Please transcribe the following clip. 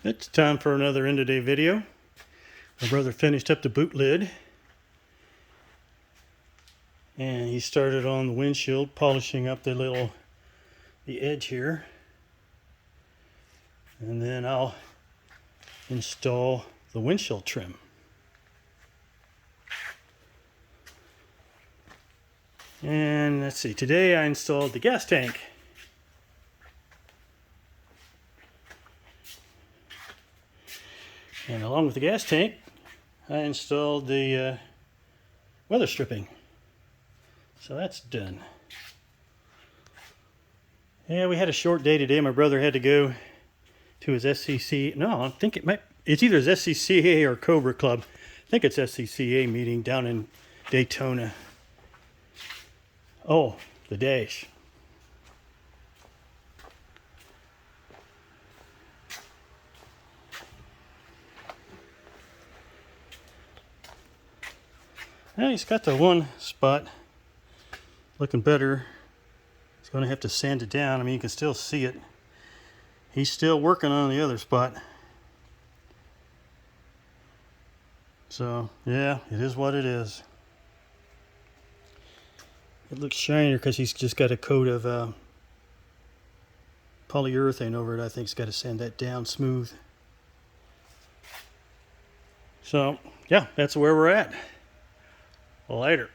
It's time for another end of day video. My brother finished up the boot lid and he started on the windshield, polishing up the edge here, and then I'll install the windshield trim. And let's see, today I installed the gas tank. And along with the gas tank, I installed the weather stripping. So that's done. Yeah, we had a short day today. My brother had to go to his SCCA. No, I think it's either his SCCA or Cobra Club. I think it's SCCA meeting down in Daytona. Oh, the dash. Now he's got the one spot looking better. He's going to have to sand it down. I mean, you can still see it. He's still working on the other spot. So, yeah, it is what it is. It looks shinier because he's just got a coat of polyurethane over it. I think he's got to sand that down smooth. So, yeah, that's where we're at. Later.